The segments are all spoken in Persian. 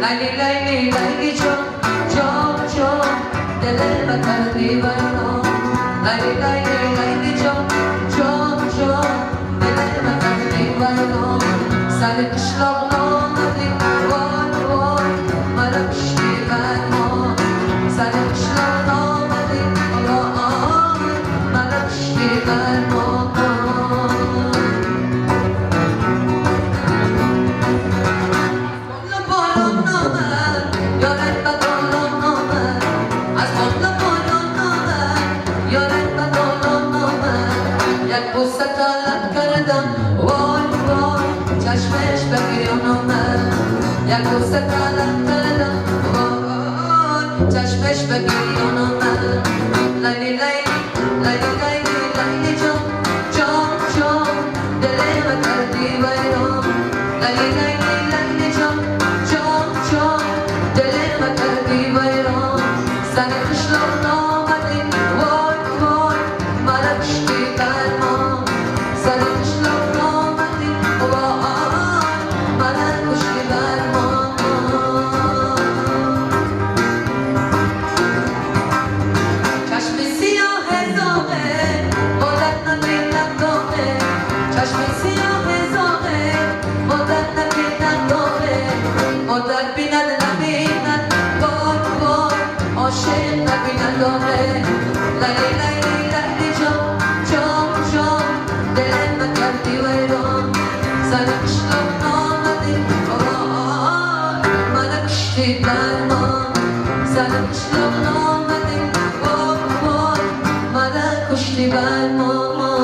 لیلی لیلی لیلی جان جان جان دل من کردی ویران لیلی لیلی لیلی جان جان جان دل من کردی ویران سر قشلاق نامدی وای وای مرا کشتی برمان سر قشلاق نامدی وای مرا کشتی برمان بوسه طلب کردم وای وای چشمش به گریان آمد یک بوسه طلب کردم وای چشمش به گریان آمد لیلی لیلی لیلی لیلی لیلی جان جان جان دل من کردی ویران لیلی لیلی لیلی جان جان جان دل من کردی ویران سر قشلاق نامدی وای وای مرا کشتی برمان سر قشلاق نامدی وای مرا کشتی برمان چشم سیاه زاغه مدت ندیدم داغه چشم سیاه زاغه مدت ندیدم داغه مدت بیند نبیند وای وای عاشق نبیند داغه لیلی لیلی لیلی جان جان جان دل من کردی ویران سر قشلاق نامدی وای مرا کشتی برمان سر قشلاق نامدی وای وای مرا کشتی برمان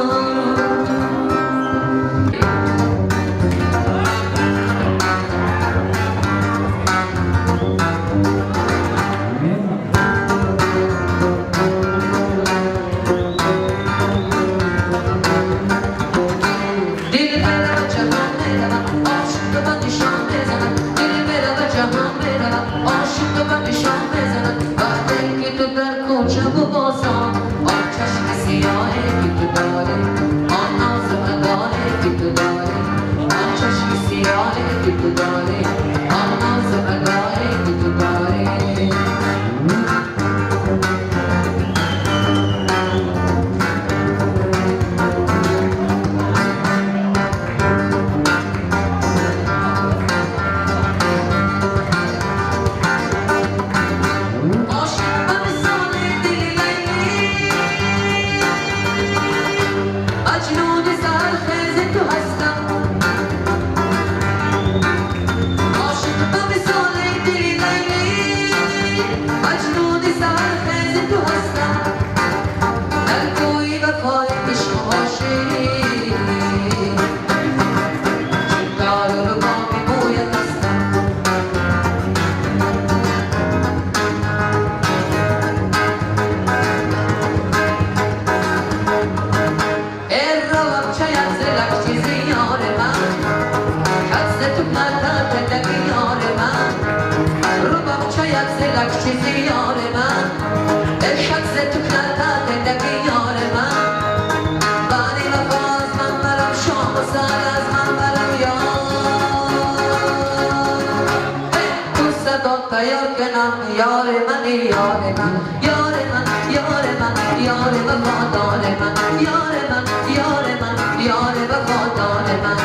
یار من یار من یار من یار من یار وفادار من یار من یار من یار وفادار من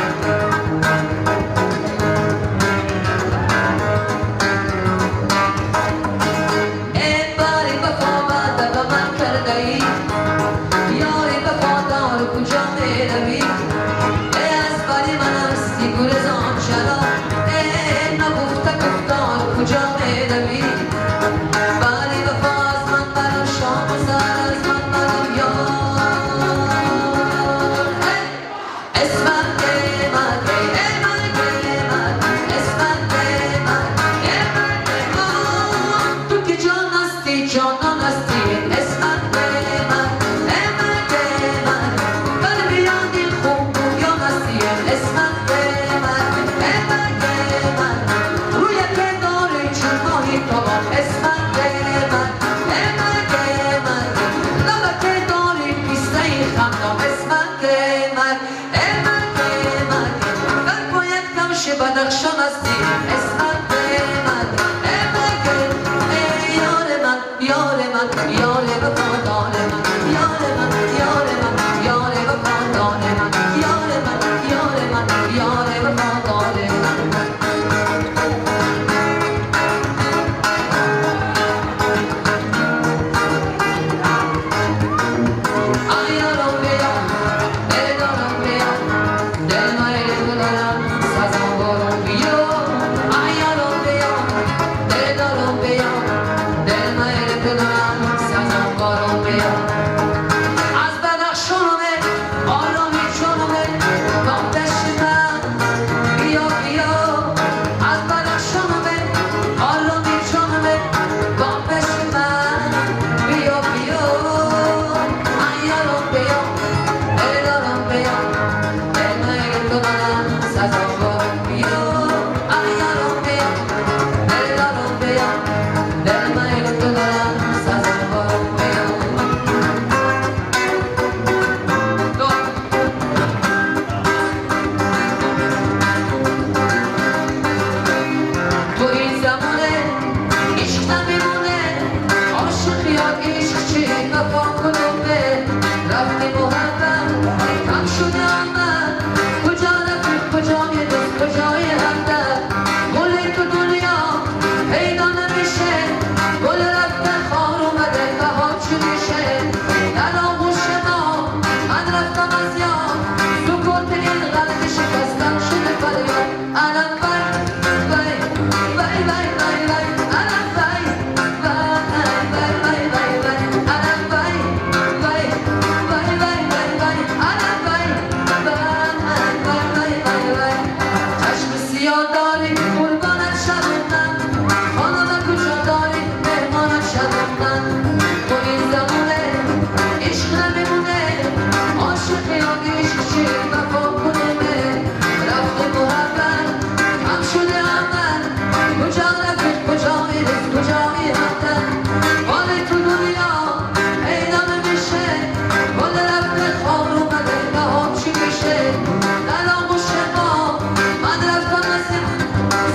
این باری وفا بعد با من کرده ای یار وفادار کجا می روی از باری من هستی گرزان چرا این نگفته گفتار کجا می روی بدخشان هستی اسمت به من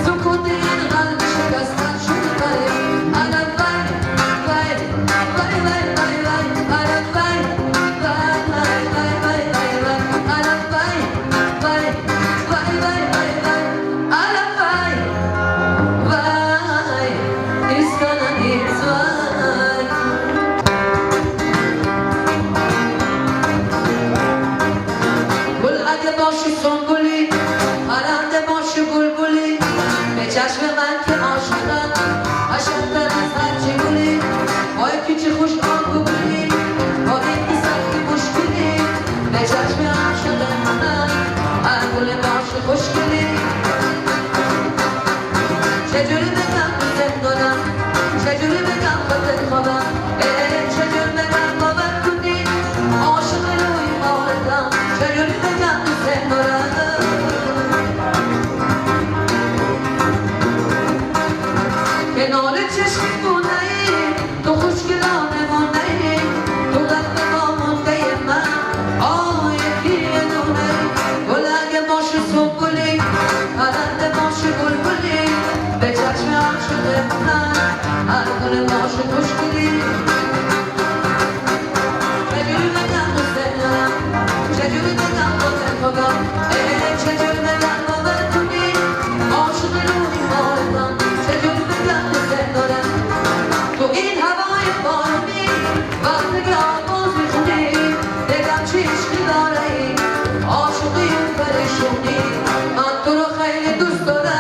سکوت این قلب شکستن شده وای الان وای وای وای وای وای وای الان وای وای وای وای وای وای وای الان وای وای وای وای وای وای الان وای وای ایستادن نیست وای گل اگه باشی سنبولی پرنده باشی بلبلی به چشم من که عاشقم قشنگ‌تر از هرچی گلی وای که چه خوش آنگو بلی با این که سختی مشکلی به چشم هم شده من هر گل باشی خوشگلی چجوری بگم دوست دارم چجوری بگم خودت خوابم چجوری بگم باور کنی عاشق روی ماردم چجوری بگم دوست دارم کنار چشم بونه ای تو خوشگلانه مانده ای تو قلب ما مونده من آه یکی یه دونه ای گل اگه باشی سنبولی پرنده باشی بلبلی به چشم هم شده من هر گل باشی خوشگلی چجوری بگم دوست دارم چجوری بگم خودت خوابم چجوری بگم باور کنی عاشق روحی ماردم چجوری بگم دوست دارم تو این هوای بارونی وقتی که آواز میخونی بگم چه عشقی داره ای عاشقی و پریشونی من تو رو خیلی دوست دارم